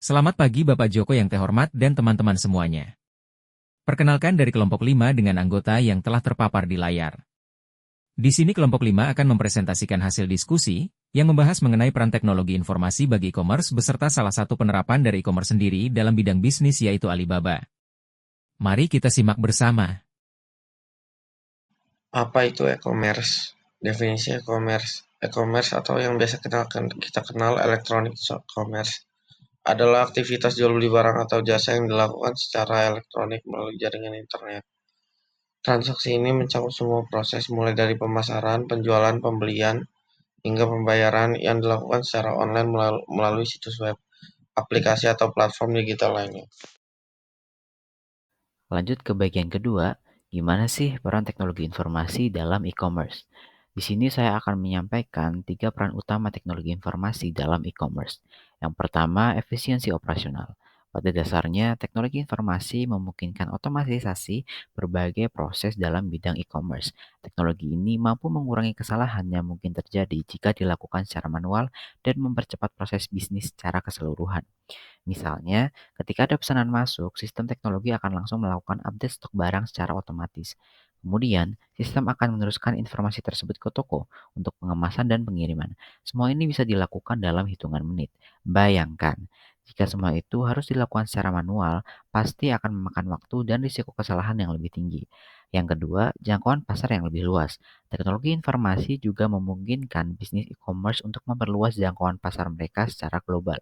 Selamat pagi Bapak Joko yang terhormat dan teman-teman semuanya. Perkenalkan dari kelompok 5 dengan anggota yang telah terpapar di layar. Di sini kelompok 5 akan mempresentasikan hasil diskusi yang membahas mengenai peran teknologi informasi bagi e-commerce beserta salah satu penerapan dari e-commerce sendiri dalam bidang bisnis yaitu Alibaba. Mari kita simak bersama. Apa itu e-commerce? Definisi e-commerce. E-commerce atau yang biasa kita kenal electronic commerce adalah aktivitas jual beli barang atau jasa yang dilakukan secara elektronik melalui jaringan internet. Transaksi ini mencakup semua proses mulai dari pemasaran, penjualan, pembelian, hingga pembayaran yang dilakukan secara online melalui situs web, aplikasi atau platform digital lainnya. Lanjut ke bagian kedua, gimana sih peran teknologi informasi dalam e-commerce? Di sini saya akan menyampaikan 3 peran utama teknologi informasi dalam e-commerce. Yang pertama, efisiensi operasional. Pada dasarnya, teknologi informasi memungkinkan otomatisasi berbagai proses dalam bidang e-commerce. Teknologi ini mampu mengurangi kesalahan yang mungkin terjadi jika dilakukan secara manual dan mempercepat proses bisnis secara keseluruhan. Misalnya, ketika ada pesanan masuk, sistem teknologi akan langsung melakukan update stok barang secara otomatis. Kemudian, sistem akan meneruskan informasi tersebut ke toko untuk pengemasan dan pengiriman. Semua ini bisa dilakukan dalam hitungan menit. Bayangkan, jika semua itu harus dilakukan secara manual, pasti akan memakan waktu dan risiko kesalahan yang lebih tinggi. Yang kedua, jangkauan pasar yang lebih luas. Teknologi informasi juga memungkinkan bisnis e-commerce untuk memperluas jangkauan pasar mereka secara global.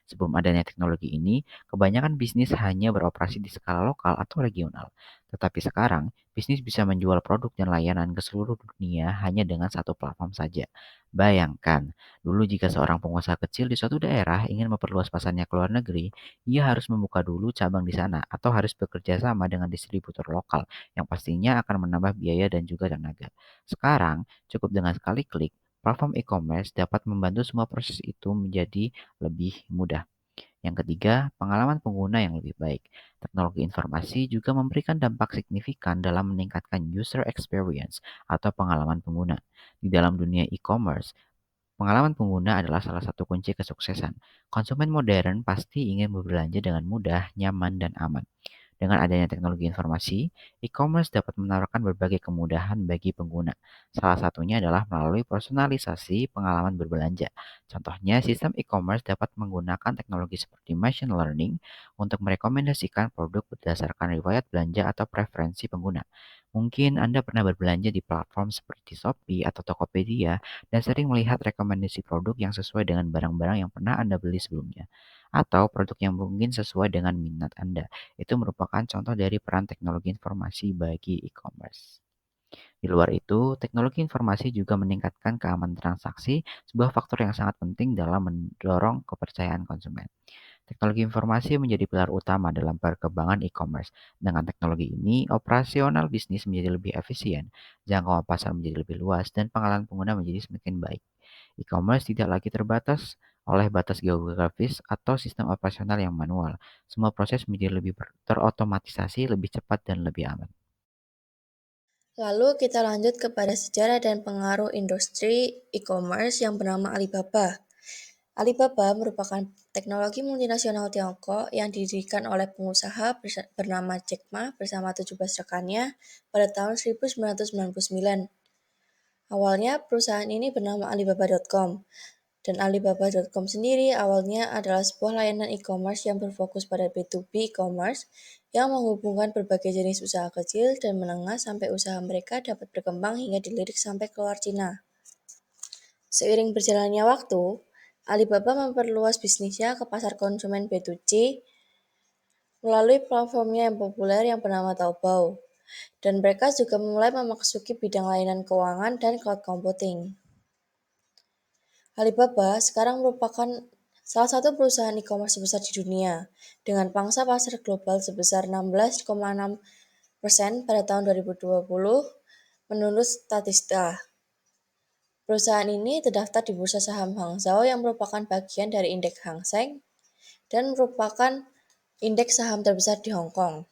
Sebelum adanya teknologi ini, kebanyakan bisnis hanya beroperasi di skala lokal atau regional. Tetapi sekarang, bisnis bisa menjual produk dan layanan ke seluruh dunia hanya dengan satu platform saja. Bayangkan, dulu jika seorang pengusaha kecil di suatu daerah ingin memperluas pasarnya ke luar negeri, ia harus membuka dulu cabang di sana atau harus bekerja sama dengan distributor lokal yang pastinya akan menambah biaya dan juga tenaga. Sekarang, cukup dengan sekali klik, platform e-commerce dapat membantu semua proses itu menjadi lebih mudah. Yang ketiga, pengalaman pengguna yang lebih baik. Teknologi informasi juga memberikan dampak signifikan dalam meningkatkan user experience atau pengalaman pengguna. Di dalam dunia e-commerce, pengalaman pengguna adalah salah satu kunci kesuksesan. Konsumen modern pasti ingin berbelanja dengan mudah, nyaman, dan aman. Dengan adanya teknologi informasi, e-commerce dapat menawarkan berbagai kemudahan bagi pengguna. Salah satunya adalah melalui personalisasi pengalaman berbelanja. Contohnya, sistem e-commerce dapat menggunakan teknologi seperti machine learning untuk merekomendasikan produk berdasarkan riwayat belanja atau preferensi pengguna. Mungkin Anda pernah berbelanja di platform seperti Shopee atau Tokopedia dan sering melihat rekomendasi produk yang sesuai dengan barang-barang yang pernah Anda beli sebelumnya, atau produk yang mungkin sesuai dengan minat Anda. Itu merupakan contoh dari peran teknologi informasi bagi e-commerce. Di luar itu, teknologi informasi juga meningkatkan keamanan transaksi, sebuah faktor yang sangat penting dalam mendorong kepercayaan konsumen. Teknologi informasi menjadi pilar utama dalam perkembangan e-commerce. Dengan teknologi ini, operasional bisnis menjadi lebih efisien, jangkauan pasar menjadi lebih luas, dan pengalaman pengguna menjadi semakin baik. E-commerce tidak lagi terbatas oleh batas geografis atau sistem operasional yang manual. Semua proses menjadi lebih terotomatisasi, lebih cepat, dan lebih aman. Lalu kita lanjut kepada sejarah dan pengaruh industri e-commerce yang bernama Alibaba. Alibaba merupakan teknologi multinasional Tiongkok yang didirikan oleh pengusaha bernama Jack Ma bersama 17 rekannya pada tahun 1999. Awalnya perusahaan ini bernama Alibaba.com, dan Alibaba.com sendiri awalnya adalah sebuah layanan e-commerce yang berfokus pada B2B e-commerce yang menghubungkan berbagai jenis usaha kecil dan menengah sampai usaha mereka dapat berkembang hingga dilirik sampai keluar Cina. Seiring berjalannya waktu, Alibaba memperluas bisnisnya ke pasar konsumen B2C melalui platformnya yang populer yang bernama Taobao. Dan mereka juga mulai memasuki bidang layanan keuangan dan cloud computing. Alibaba sekarang merupakan salah satu perusahaan e-commerce terbesar di dunia, dengan pangsa pasar global sebesar 16,6% pada tahun 2020 menurut Statista. Perusahaan ini terdaftar di Bursa Saham Hangzhou yang merupakan bagian dari indeks Hang Seng dan merupakan indeks saham terbesar di Hong Kong.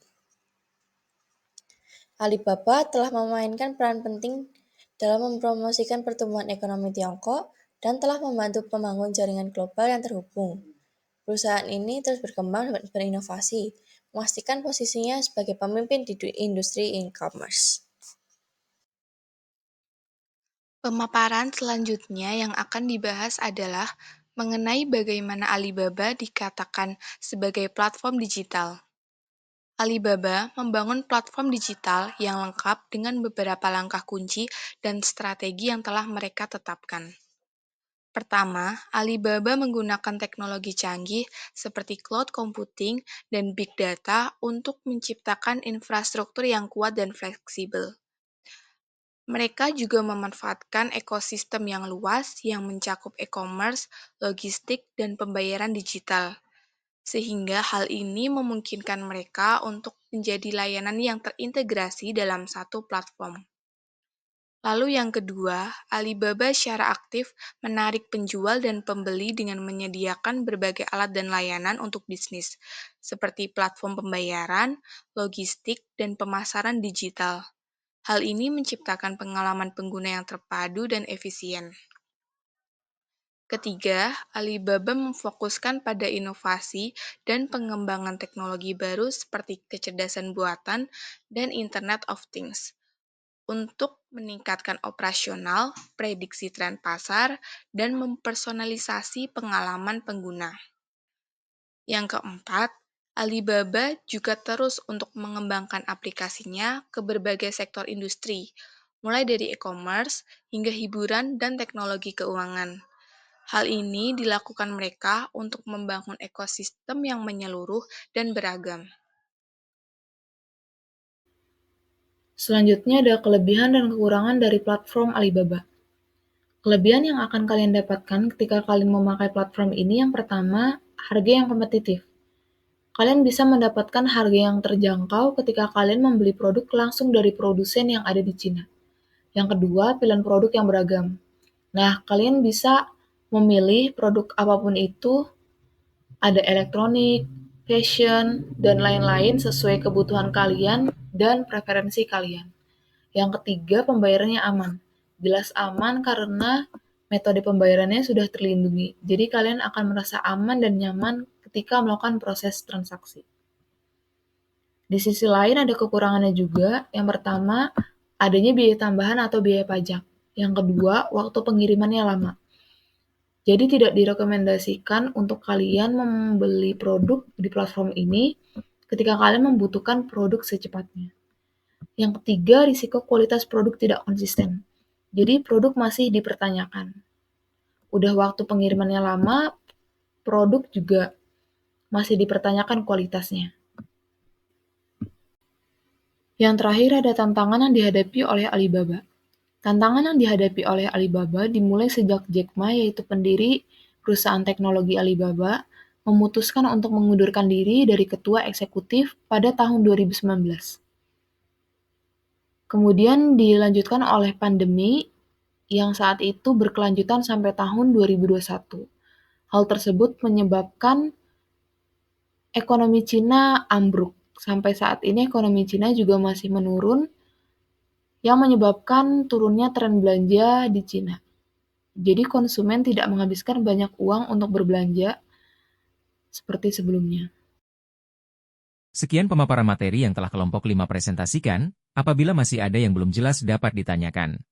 Alibaba telah memainkan peran penting dalam mempromosikan pertumbuhan ekonomi Tiongkok dan telah membantu membangun jaringan global yang terhubung. Perusahaan ini terus berkembang dan berinovasi, memastikan posisinya sebagai pemimpin di industri e-commerce. Pemaparan selanjutnya yang akan dibahas adalah mengenai bagaimana Alibaba dikatakan sebagai platform digital. Alibaba membangun platform digital yang lengkap dengan beberapa langkah kunci dan strategi yang telah mereka tetapkan. Pertama, Alibaba menggunakan teknologi canggih seperti cloud computing dan big data untuk menciptakan infrastruktur yang kuat dan fleksibel. Mereka juga memanfaatkan ekosistem yang luas yang mencakup e-commerce, logistik, dan pembayaran digital, sehingga hal ini memungkinkan mereka untuk menjadi layanan yang terintegrasi dalam satu platform. Lalu yang kedua, Alibaba secara aktif menarik penjual dan pembeli dengan menyediakan berbagai alat dan layanan untuk bisnis, seperti platform pembayaran, logistik, dan pemasaran digital. Hal ini menciptakan pengalaman pengguna yang terpadu dan efisien. Ketiga, Alibaba memfokuskan pada inovasi dan pengembangan teknologi baru seperti kecerdasan buatan dan Internet of Things untuk meningkatkan operasional, prediksi tren pasar, dan mempersonalisasi pengalaman pengguna. Yang keempat, Alibaba juga terus untuk mengembangkan aplikasinya ke berbagai sektor industri, mulai dari e-commerce hingga hiburan dan teknologi keuangan. Hal ini dilakukan mereka untuk membangun ekosistem yang menyeluruh dan beragam. Selanjutnya ada kelebihan dan kekurangan dari platform Alibaba. Kelebihan yang akan kalian dapatkan ketika kalian memakai platform ini yang pertama, harga yang kompetitif. Kalian bisa mendapatkan harga yang terjangkau ketika kalian membeli produk langsung dari produsen yang ada di Cina. Yang kedua, pilihan produk yang beragam. Nah, kalian bisa memilih produk apapun itu, ada elektronik, fashion, dan lain-lain sesuai kebutuhan kalian dan preferensi kalian. Yang ketiga, pembayarannya aman. Jelas aman karena metode pembayarannya sudah terlindungi. Jadi kalian akan merasa aman dan nyaman ketika melakukan proses transaksi. Di sisi lain ada kekurangannya juga. Yang pertama, adanya biaya tambahan atau biaya pajak. Yang kedua, waktu pengirimannya lama. Jadi tidak direkomendasikan untuk kalian membeli produk di platform ini ketika kalian membutuhkan produk secepatnya. Yang ketiga, risiko kualitas produk tidak konsisten. Jadi produk masih dipertanyakan. Udah waktu pengirimannya lama, produk juga masih dipertanyakan kualitasnya. Yang terakhir ada tantangan yang dihadapi oleh Alibaba. Tantangan yang dihadapi oleh Alibaba dimulai sejak Jack Ma, yaitu pendiri perusahaan teknologi Alibaba, memutuskan untuk mengundurkan diri dari ketua eksekutif pada tahun 2019. Kemudian dilanjutkan oleh pandemi yang saat itu berkelanjutan sampai tahun 2021. Hal tersebut menyebabkan ekonomi Cina ambruk. Sampai saat ini ekonomi Cina juga masih menurun, yang menyebabkan turunnya tren belanja di Cina. Jadi konsumen tidak menghabiskan banyak uang untuk berbelanja seperti sebelumnya. Sekian pemaparan materi yang telah kelompok 5 presentasikan. Apabila masih ada yang belum jelas dapat ditanyakan.